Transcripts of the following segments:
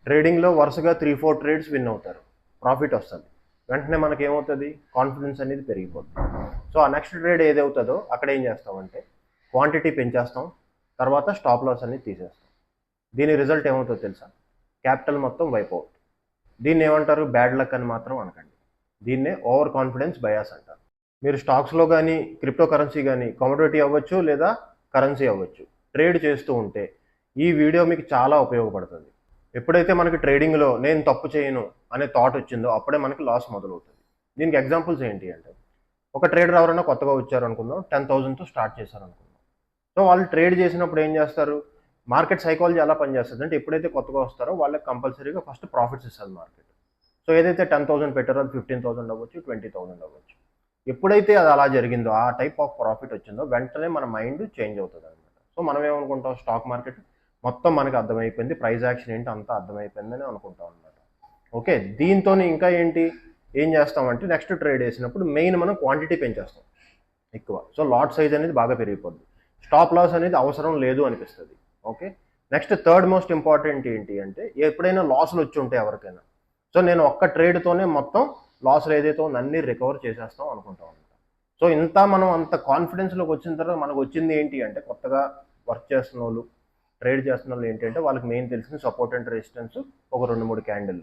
ట్రేడింగ్లో వరుసగా 3-4 trades win అవుతారు, ప్రాఫిట్ వస్తుంది. వెంటనే మనకి ఏమవుతుంది, కాన్ఫిడెన్స్ అనేది పెరిగిపోతుంది. సో ఆ నెక్స్ట్ ట్రేడ్ ఏదవుతుందో అక్కడ ఏం చేస్తామంటే క్వాంటిటీ పెంచేస్తాం, తర్వాత స్టాప్ లాస్ అనేది తీసేస్తాం. దీని రిజల్ట్ ఏమవుతుందో తెలుసా, క్యాపిటల్ మొత్తం వైప్ అవుట్. దీన్ని ఏమంటారు, బ్యాడ్ లక్ అని మాత్రం అనకండి, దీన్నే ఓవర్ కాన్ఫిడెన్స్ బయాస్ అంటారు. మీరు స్టాక్స్లో కానీ క్రిప్టో కరెన్సీ కానీ కమోడిటీ అవ్వచ్చు లేదా కరెన్సీ అవ్వచ్చు ట్రేడ్ చేస్తూ ఉంటే ఈ వీడియో మీకు చాలా ఉపయోగపడుతుంది. ఎప్పుడైతే మనకి ట్రేడింగ్లో నేను తప్పు చేయను అనే థాట్ వచ్చిందో అప్పుడే మనకి లాస్ మొదలవుతుంది. దీనికి ఎగ్జాంపుల్స్ ఏంటి అంటే, ఒక ట్రేడర్ ఎవరైనా కొత్తగా వచ్చారు అనుకుందాం, 10,000తో స్టార్ట్ చేశారు అనుకుందాం. సో వాళ్ళు ట్రేడ్ చేసినప్పుడు ఏం చేస్తారు, మార్కెట్ సైకాలజీ ఎలా పనిచేస్తుంది అంటే ఎప్పుడైతే కొత్తగా వస్తారో వాళ్ళకి కంపల్సరీగా ఫస్ట్ ప్రాఫిట్స్ ఇస్తుంది మార్కెట్. సో ఏదైతే 10,000 పెట్టారో అది 15,000 అవ్వచ్చు, 20,000 అవ్వచ్చు. ఎప్పుడైతే అది అలా జరిగిందో, ఆ టైప్ ఆఫ్ ప్రాఫిట్ వచ్చిందో వెంటనే మన మైండ్ చేంజ్ అవుతుంది అనమాట. సో మనం ఏమనుకుంటాం, స్టాక్ మార్కెట్ మొత్తం మనకి అర్థమైపోయింది, ప్రైస్ యాక్షన్ ఏంటి అంతా అర్థమైపోయిందని అనుకుంటాం అనమాట. ఓకే, దీంతో ఇంకా ఏంటి ఏం చేస్తామంటే నెక్స్ట్ ట్రేడ్ వేసినప్పుడు మెయిన్ మనం క్వాంటిటీ పెంచేస్తాం ఎక్కువ. సో లాట్ సైజ్ అనేది బాగా పెరిగిపోద్ది, స్టాప్ లాస్ అనేది అవసరం లేదు అనిపిస్తుంది. Okay, next third most important ఏంటి అంటే, ఎప్పుడైనా లాస్లు వచ్చి ఉంటాయి ఎవరికైనా, సో నేను ఒక్క ట్రేడ్తోనే మొత్తం లాస్లు ఏదైతే ఉందో అన్ని రికవర్ చేసేస్తాం అనుకుంటాం అనమాట. సో ఇంత మనం అంత కాన్ఫిడెన్స్లోకి వచ్చిన తర్వాత మనకు వచ్చింది ఏంటి అంటే, కొత్తగా వర్క్ చేస్తున్న వాళ్ళు, ట్రేడ్ చేస్తున్న వాళ్ళు ఏంటి అంటే వాళ్ళకి మెయిన్ తెలిసిన సపోర్ట్ అండ్ రెసిస్టెన్స్ ఒక 2-3 క్యాండిల్.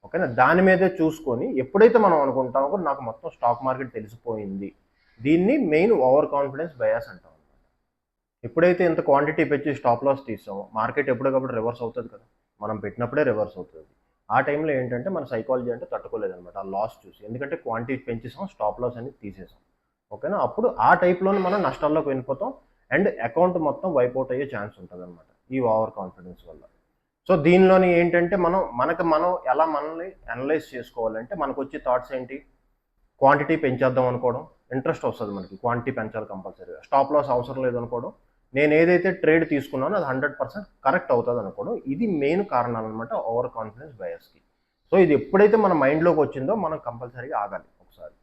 ఓకేనా, దాని మీదే చూసుకొని ఎప్పుడైతే మనం అనుకుంటామో నాకు మొత్తం స్టాక్ మార్కెట్ తెలిసిపోయింది, దీన్ని మెయిన్ ఓవర్ కాన్ఫిడెన్స్ బయాస్ అంటాం అనమాట. ఎప్పుడైతే ఇంత క్వాంటిటీ పెంచి స్టాప్ లాస్ తీసామో మార్కెట్ ఎప్పటికప్పుడు రివర్స్ అవుతుంది కదా, మనం పెట్టినప్పుడే రివర్స్ అవుతుంది. ఆ టైంలో ఏంటంటే మన సైకాలజీ అంటే తట్టుకోలేదనమాట ఆ లాస్ చూసి, ఎందుకంటే క్వాంటిటీ పెంచేసాం, స్టాప్ లాస్ అనేది తీసేసాం. ఓకేనా, అప్పుడు ఆ టైప్లోనే మనం నష్టాల్లోకి వెళ్ళిపోతాం అండ్ అకౌంట్ మొత్తం వైపౌట్ అయ్యే ఛాన్స్ ఉంటుంది అనమాట ఈ ఓవర్ కాన్ఫిడెన్స్ వల్ల. సో దీనిలోని ఏంటంటే మనం ఎలా మనల్ని అనలైజ్ చేసుకోవాలంటే, మనకు వచ్చే థాట్స్ ఏంటి, క్వాంటిటీ పెంచేద్దాం అనుకోవడం, ఇంట్రెస్ట్ వస్తుంది మనకి క్వాంటిటీ పెంచాలి కంపల్సరీగా. స్టాప్ లాస్ అవసరం లేదు అనుకోవడం, నేను ఏదైతే ట్రేడ్ తీసుకున్నానో అది 100% కరెక్ట్ అవుతుంది అనుకోవడం, ఇది మెయిన్ కారణాలు అనమాట ఓవర్ కాన్ఫిడెన్స్ బయాస్కి. సో ఇది ఎప్పుడైతే మన మైండ్లోకి వచ్చిందో మనం కంపల్సరీగా ఆగాలి, ఒకసారి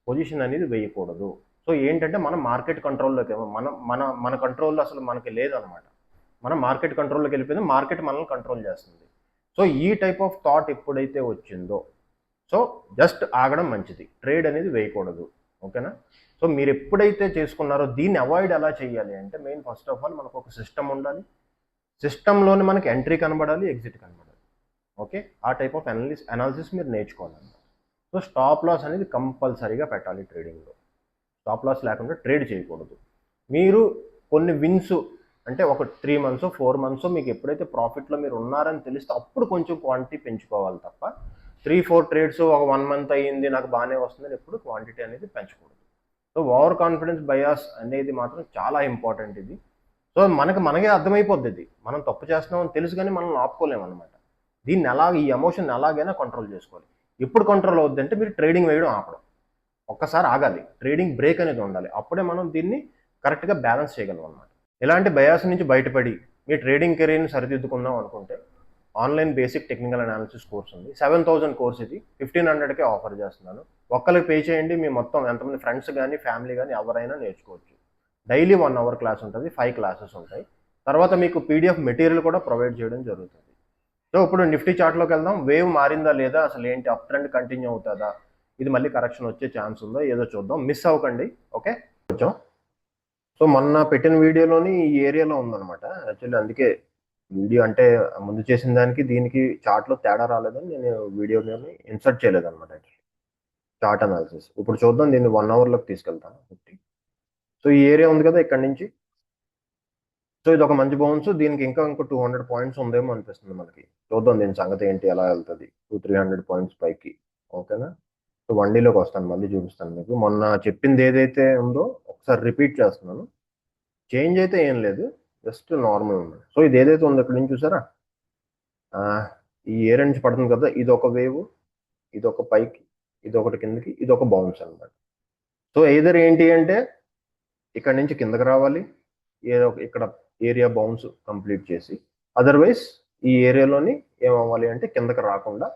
పొజిషన్ అనేది వేయకూడదు. సో ఏంటంటే మనం మార్కెట్ కంట్రోల్లోకి మన మన మన కంట్రోల్లో అసలు మనకి లేదనమాట, మనం మార్కెట్ కంట్రోల్లోకి వెళ్ళిపోయింది, మార్కెట్ మనల్ని కంట్రోల్ చేస్తుంది. సో ఈ టైప్ ఆఫ్ థాట్ ఎప్పుడైతే వచ్చిందో, సో జస్ట్ ఆగడం మంచిది, ట్రేడ్ అనేది వేయకూడదు. ఓకేనా, సో మీరు ఎప్పుడైతే చేసుకున్నారో దీన్ని అవాయిడ్ ఎలా చేయాలి అంటే, మెయిన్ ఫస్ట్ ఆఫ్ ఆల్ మనకు ఒక సిస్టమ్ ఉండాలి, సిస్టంలోనే మనకి ఎంట్రీ కనబడాలి, ఎగ్జిట్ కనబడాలి. ఓకే, ఆ టైప్ ఆఫ్ అనాలిసిస్ మీరు నేర్చుకోవాలన్నమాట. సో స్టాప్ లాస్ అనేది కంపల్సరీగా పెట్టాలి ట్రేడింగ్లో, స్టాప్ లాస్ లేకుండా ట్రేడ్ చేయకూడదు. మీరు కొన్ని విన్స్ అంటే ఒక 3 months 4 months మీకు ఎప్పుడైతే ప్రాఫిట్లో మీరు ఉన్నారని తెలిస్తే అప్పుడు కొంచెం క్వాంటిటీ పెంచుకోవాలి తప్ప, 3-4 ట్రేడ్స్ ఒక 1 month అయ్యింది నాకు బాగానే వస్తుందని ఎప్పుడు క్వాంటిటీ అనేది పెంచకూడదు. సో ఓవర్ కాన్ఫిడెన్స్ బయాస్ అనేది మాత్రం చాలా ఇంపార్టెంట్ ఇది. సో మనకే అర్థమైపోద్ది ఇది, మనం తప్పు చేస్తున్నామని తెలుసు కానీ మనం ఆపుకోలేము అనమాట. దీన్ని ఈ ఎమోషన్ ఎలాగైనా కంట్రోల్ చేసుకోవాలి. ఎప్పుడు కంట్రోల్ అవుద్ది అంటే మీరు ట్రేడింగ్ వేయడం ఆపడం, ఒక్కసారి ఆగాలి, ట్రేడింగ్ బ్రేక్ అనేది ఉండాలి, అప్పుడే మనం దీన్ని కరెక్ట్గా బ్యాలెన్స్ చేయగలం అనమాట. ఇలాంటి బయాస్ నుంచి బయటపడి మీ ట్రేడింగ్ కెరీర్ని సరిదిద్దుకుందాం అనుకుంటే online basic technical analysis course ఉంది, 7,000 కోర్స్, ఇది 1,500కే ఆఫర్ చేస్తున్నాను. ఒక్కరికి పే చేయండి, మీ మొత్తం ఎంతమంది ఫ్రెండ్స్ కానీ ఫ్యామిలీ కానీ ఎవరైనా నేర్చుకోవచ్చు. డైలీ 1 hour క్లాస్ ఉంటుంది, 5 classes ఉంటాయి. తర్వాత మీకు పీడిఎఫ్ మెటీరియల్ కూడా ప్రొవైడ్ చేయడం జరుగుతుంది. సో ఇప్పుడు నిఫ్టీ చార్ట్లోకి వెళ్దాం, వేవ్ మారిందా లేదా, అసలు ఏంటి, అప్ ట్రెండ్ కంటిన్యూ అవుతుందా, ఇది మళ్ళీ కరెక్షన్ వచ్చే ఛాన్స్ ఉందో ఏదో చూద్దాం, మిస్ అవ్వకండి. ఓకే, కొంచెం సో మొన్న పెట్టిన వీడియోలోని ఈ ఏరియాలో ఉందన్నమాట యాక్చువల్లీ, అందుకే వీడియో అంటే ముందు చేసిన దానికి దీనికి చార్ట్లో తేడా రాలేదని నేను వీడియోని ఇన్సర్ట్ చేయలేదన్నమాట యాక్చువల్లీ, చార్ట్ అనాలిసిస్. ఇప్పుడు చూద్దాం, దీన్ని 1 hourలోకి తీసుకెళ్తాను. సో ఈ ఏరియా ఉంది కదా ఇక్కడ నుంచి, సో ఇది ఒక మంచి బౌన్స్, దీనికి ఇంకా 200 points ఉందేమో అనిపిస్తుంది మనకి. చూద్దాం దీని సంగతి ఏంటి, ఎలా వెళ్తుంది 200-300 points పైకి. ఓకేనా, సో 1Dలోకి వస్తాను, మళ్ళీ చూపిస్తాను మీకు. మొన్న చెప్పింది ఏదైతే ఉందో ఒకసారి రిపీట్ చేస్తున్నాను, చేంజ్ అయితే ఏం లేదు, జస్ట్ నార్మల్ ఉంది. సో ఇది ఏదైతే ఉందో ఇక్కడ నుంచి చూసారా, ఈ ఏరియా నుంచి పడుతుంది కదా, ఇది ఒక వేవ్, ఇది ఒక పైకి, ఇది ఒకటి కిందకి, ఇది ఒక బౌన్స్ అనమాట. సో ఎయిదర్ ఏంటి అంటే ఇక్కడ నుంచి కిందకి రావాలి, ఏదో ఇక్కడ ఏరియా బౌన్స్ కంప్లీట్ చేసి, అదర్వైజ్ ఈ ఏరియాలోని ఏమవ్వాలి అంటే కిందకి రాకుండా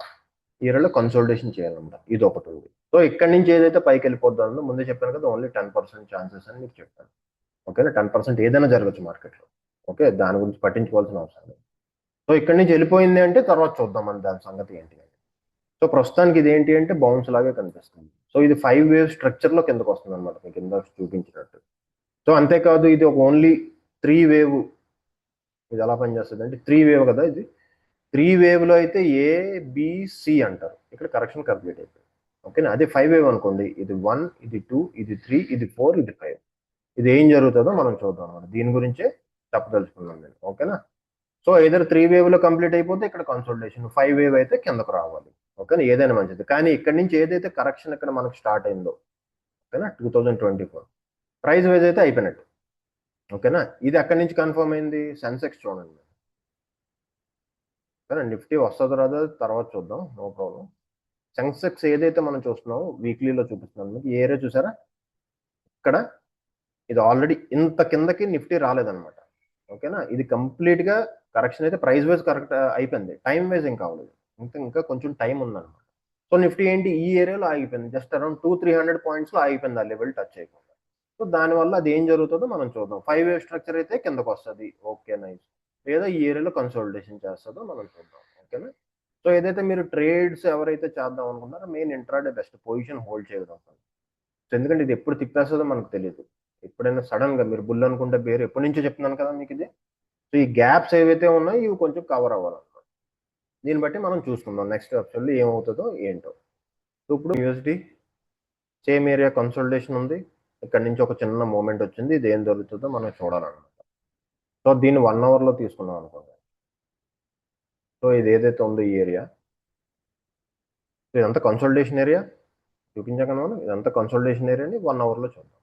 ఏరియాలో కన్సోలిడేషన్ చేయాలన్నమాట, ఇది ఒకటి ఉంది. సో ఇక్కడ నుంచి ఏదైతే పైకి వెళ్ళిపోతుందో ముందే చెప్పాను కదా, ఓన్లీ 10% ఛాన్సెస్ అని మీకు చెప్పాను. ఓకేనా, 10% ఏదైనా జరగచ్చు మార్కెట్లో. ఓకే, దాని గురించి పట్టించుకోవాల్సిన అవసరం లేదు. సో ఇక్కడ నుంచి వెళ్ళిపోయింది అంటే తర్వాత చూద్దాం మన దాని సంగతి ఏంటి అని. సో ప్రస్తుతానికి ఇది ఏంటి అంటే బౌన్స్ లాగే కనిపిస్తుంది. సో ఇది 5 వేవ్ స్ట్రక్చర్లో కిందకు వస్తుంది అనమాట, మీకు కింద చూపించినట్టు. సో అంతేకాదు ఇది ఒక ఓన్లీ 3 వేవ్. ఇది ఎలా పనిచేస్తుంది అంటే 3 వేవ్ కదా ఇది. 3 వేవ్లో అయితే ABC అంటారు, ఇక్కడ కరెక్షన్ కంప్లీట్ అయిపోయింది. ఓకేనా. అదే 5 వేవ్ అనుకోండి, ఇది 1, ఇది 2, ఇది 3, ఇది 4, ఇది 5. ఇది ఏం జరుగుతుందో మనం చూద్దాం అనమాట. దీని గురించే చెప్పదలుచుకున్నాను నేను. ఓకేనా. సో ఏదైనా 3 వేవ్లో కంప్లీట్ అయిపోతే ఇక్కడ కన్సల్టేషన్, 5 వేవ్ అయితే కిందకు రావాలి. ఓకేనా. ఏదైనా మంచిది, కానీ ఇక్కడ నుంచి ఏదైతే కరెక్షన్ ఇక్కడ మనకు స్టార్ట్ అయిందో, ఓకేనా, 2024 ప్రైస్ వైజ్ అయితే అయిపోయినట్టు. ఓకేనా. ఇది అక్కడి నుంచి కన్ఫర్మ్ అయింది. సెన్సెక్స్ చూడండి. ఓకేనా. నిఫ్టీ వస్తుందో రాదో తర్వాత చూద్దాం, నో ప్రాబ్లం. సెన్సెక్స్ ఏదైతే మనం చూస్తున్నామో వీక్లీలో చూపిస్తున్నాం మీకు. ఏ ఏరియా చూసారా ఇక్కడ, ఇది ఆల్రెడీ ఇంత కిందకి నిఫ్టీ రాలేదన్నమాట. ఓకేనా. ఇది కంప్లీట్గా కరెక్షన్ అయితే ప్రైస్ వైజ్ కరెక్ట్ అయిపోయింది, టైం వైజ్ ఇంకా అవ్వలేదు. ఇంకా కొంచెం టైం ఉందన్నమాట. సో నిఫ్టీ ఏంటి ఈ ఏరియాలో ఆగిపోయింది, జస్ట్ అరౌండ్ 200-300 పాయింట్స్లో ఆగిపోయింది, ఆ లెవెల్ టచ్ అయిపోయింది. సో దానివల్ల అది ఏం జరుగుతుందో మనం చూద్దాం. 5 వేవ్ స్ట్రక్చర్ అయితే కిందకు వస్తుంది, ఓకే నైస్. లేదా ఈ ఏరియాలో కన్సల్టేషన్ చేస్తుందో మనం చూద్దాం. ఓకేనా. సో ఏదైతే మీరు ట్రేడ్స్ ఎవరైతే చేద్దాం అనుకుంటారో main intraday best, position hold చేయడం. సో ఎందుకంటే ఇది ఎప్పుడు తిప్పేస్తుందో మనకు తెలియదు. ఎప్పుడైనా సడన్ గా మీరు బుల్ అనుకుంటే బేరు, ఎప్పటి నుంచో చెప్తున్నాను కదా మీకు ఇది. సో ఈ గ్యాప్స్ ఏవైతే ఉన్నాయో ఇవి కొంచెం కవర్ అవ్వాలన్నమాట. దీన్ని బట్టి మనం చూసుకుందాం నెక్స్ట్ ఆప్షన్లో ఏమవుతుందో ఏంటో. సో ఇప్పుడు యూఎస్డి సేమ్ ఏరియా కన్సల్టేషన్ ఉంది, ఇక్కడ నుంచి ఒక చిన్న మూమెంట్ వచ్చింది, ఇది ఏం జరుగుతుందో మనం చూడాలన్నమాట. సో దీన్ని 1 అవర్లో తీసుకున్నాం అనుకోండి. సో ఇది ఏదైతే ఉందో ఈ ఏరియా, ఇదంతా కన్సల్టేషన్ ఏరియా చూపించాక మనం, ఇదంతా కన్సల్టేషన్ ఏరియాని 1 అవర్లో చూద్దాం.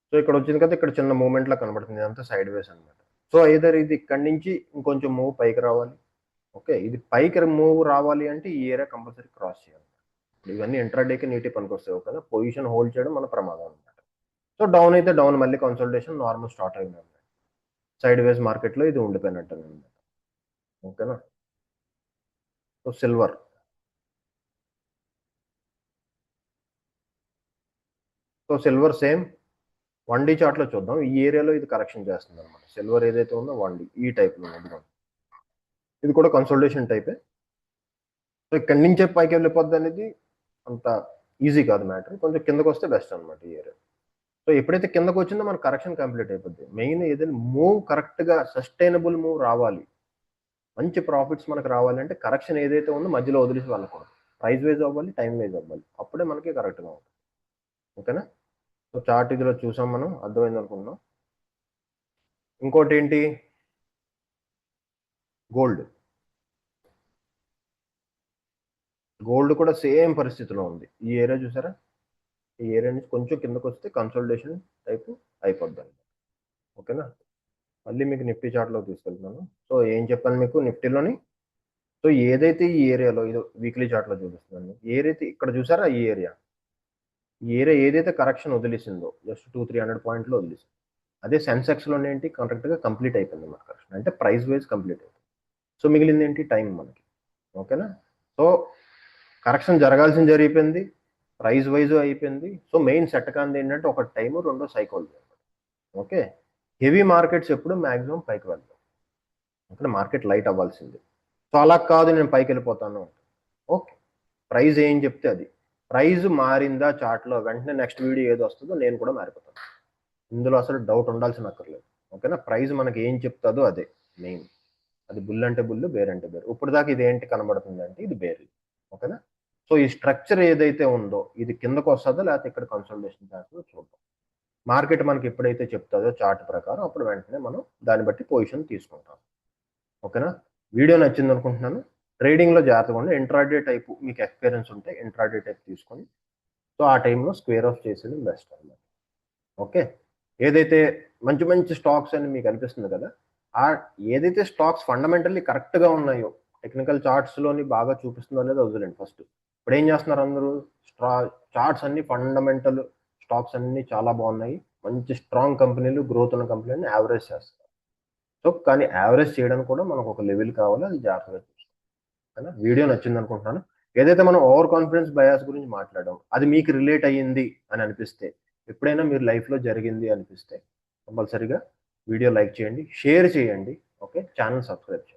సో ఇక్కడ వచ్చింది కదా, ఇక్కడ చిన్న మూమెంట్ లా కనబడుతుంది, ఇదంతా సైడ్ వేస్ అనమాట. సో ఐదర్ ఇది ఇక్కడ నుంచి ఇంకొంచెం మూవ్ పైకి రావాలి. ఓకే, ఇది పైకి మూవ్ రావాలి అంటే ఈ ఏరియా కంపల్సరీ క్రాస్ చేయాలి. ఇప్పుడు ఇవన్నీ ఇంట్రాడేకి నీటి పనికి వస్తాయి. ఓకేనా. పొజిషన్ హోల్డ్ చేయడం మన ప్రమాదం అనమాట. సో డౌన్ అయితే డౌన్, మళ్ళీ కన్సల్టేషన్ నార్మల్ స్టార్ట్ అయింది అనమాట. సైడ్ వేస్ మార్కెట్లో ఇది ఉండిపోయినట్టు అనమాట. ఓకేనా. So silver, so silver same 1D చార్ట్లో చూద్దాం. ఈ ఏరియాలో ఇది కరెక్షన్ చేస్తుంది అనమాట. సిల్వర్ ఏదైతే ఉందో 1D ఈ టైప్లో ఉంది, ఇది కూడా కన్సల్టేషన్ టైపే. సో ఇక్కడి నుంచే పైకి వెళ్ళిపోద్ది అనేది అంత ఈజీ కాదు మ్యాటర్, కొంచెం కిందకు వస్తే బెస్ట్ అనమాట ఈ ఏరియా. సో ఎప్పుడైతే కిందకు వచ్చిందో మన కరెక్షన్ కంప్లీట్ అయిపోద్ది. మెయిన్ ఏదైనా మూవ్ కరెక్ట్గా సస్టైనబుల్ మూవ్ రావాలి, మంచి ప్రాఫిట్స్ మనకు రావాలంటే కరెక్షన్ ఏదైతే ఉందో మధ్యలో వదిలేసి వెళ్ళకూడదు. ప్రైస్ వైజ్ అవ్వాలి, టైం వైజ్ అవ్వాలి, అప్పుడే మనకి కరెక్ట్గా ఉంటుంది. ఓకేనా. సో చార్ట్ ఇదిలో చూసాం మనం, అర్థమైంది అనుకుంటున్నాం. ఇంకోటి ఏంటి, గోల్డ్. గోల్డ్ కూడా సేమ్ పరిస్థితిలో ఉంది. ఈ ఏరియా చూసారా, ఈ ఏరియా నుంచి కొంచెం కిందకు వస్తే కన్సల్టేషన్ టైపు అయిపోద్ది. ఓకేనా. మళ్ళీ మీకు నిఫ్టీ చార్ట్లో తీసుకెళ్తున్నాను. సో ఏం చెప్పాను మీకు నిఫ్టీలోని, సో ఏదైతే ఈ ఏరియాలో, ఇది వీక్లీ చార్ట్లో చూపిస్తున్నాను, ఏదైతే ఇక్కడ చూసారా ఈ ఏరియా ఏదైతే కరెక్షన్ వదిలేసిందో జస్ట్ 200-300 పాయింట్లో వదిలేసింది, అదే సెన్సెక్స్లోనే ఏంటి కరెక్ట్గా కంప్లీట్ అయిపోయింది మన కరెక్షన్, అంటే ప్రైస్ వైజ్ కంప్లీట్ అయిపోయింది. సో మిగిలింది ఏంటి, టైం మనకి. ఓకేనా. సో కరెక్షన్ జరగాల్సింది జరిగిపోయింది, ప్రైస్ వైజ్ అయిపోయింది. సో మెయిన్ సెట్ కాంది ఏంటంటే ఒక టైము, రెండో సైకాలజీ. ఓకే. హెవీ మార్కెట్స్ ఎప్పుడు మ్యాక్సిమం పైకి వెళ్తాం, అక్కడ మార్కెట్ లైట్ అవ్వాల్సింది. సో అలా కాదు నేను పైకి వెళ్ళిపోతాను, ఓకే, ప్రైస్ ఏం చెప్తే అది. ప్రైస్ మారిందా చార్ట్లో, వెంటనే నెక్స్ట్ వీడియో ఏది వస్తుందో నేను కూడా మారిపోతాను, ఇందులో అసలు డౌట్ ఉండాల్సిన అక్కర్లేదు. ఓకేనా. ప్రైస్ మనకి ఏం చెప్తుందో అదే మెయిన్, అది బుల్ అంటే బుల్, బేర్ అంటే బేర్. ఇప్పుడు దాకా ఇది ఏంటి కనబడుతుంది అంటే ఇది బేర్. ఓకేనా. సో ఈ స్ట్రక్చర్ ఏదైతే ఉందో ఇది కిందకు వస్తుందో లేకపోతే ఇక్కడ కన్సల్టేషన్ చేస్తుందో చూద్దాం. మార్కెట్ మనకి ఎప్పుడైతే చెప్తుందో చార్ట్ ప్రకారం, అప్పుడు వెంటనే మనం దాన్ని బట్టి పొజిషన్ తీసుకుంటాం. ఓకేనా. వీడియో నచ్చింది అనుకుంటున్నాను. ట్రేడింగ్లో జాగ్రత్తగా ఉండి, ఇంట్రాడే టైపు మీకు ఎక్స్పీరియన్స్ ఉంటే ఇంట్రాడే టైప్ తీసుకొని, సో ఆ టైంలో స్క్వేర్ ఆఫ్ చేసేది బెస్ట్ అన్నమాట. ఓకే. ఏదైతే మంచి మంచి స్టాక్స్ అని మీకు అనిపిస్తుంది కదా, ఆ ఏదైతే స్టాక్స్ ఫండమెంటల్లీ కరెక్ట్గా ఉన్నాయో, టెక్నికల్ చార్ట్స్లోని బాగా చూపిస్తుందో లేదో వదిలేండి ఫస్ట్. ఇప్పుడు ఏం చేస్తున్నారు అందరూ, చార్ట్స్ అన్ని ఫండమెంటల్ స్టాక్స్ అన్ని చాలా బాగున్నాయి, మంచి స్ట్రాంగ్ కంపెనీలు, గ్రోత్ ఉన్న కంపెనీని యావరేజ్ చేస్తారు. సో కానీ యావరేజ్ చేయడానికి కూడా మనకు ఒక లెవెల్ కావాలి, అది జాగ్రత్తగా చూస్తాం. వీడియో నచ్చింది అనుకుంటున్నాను. ఏదైతే మనం ఓవర్ కాన్ఫిడెన్స్ బయాస్ గురించి మాట్లాడాం, అది మీకు రిలేట్ అయ్యింది అని అనిపిస్తే, ఎప్పుడైనా మీరు లైఫ్లో జరిగింది అనిపిస్తే కంపల్సరీగా వీడియో లైక్ చేయండి, షేర్ చేయండి. ఓకే, ఛానల్ సబ్స్క్రైబ్ చేయండి.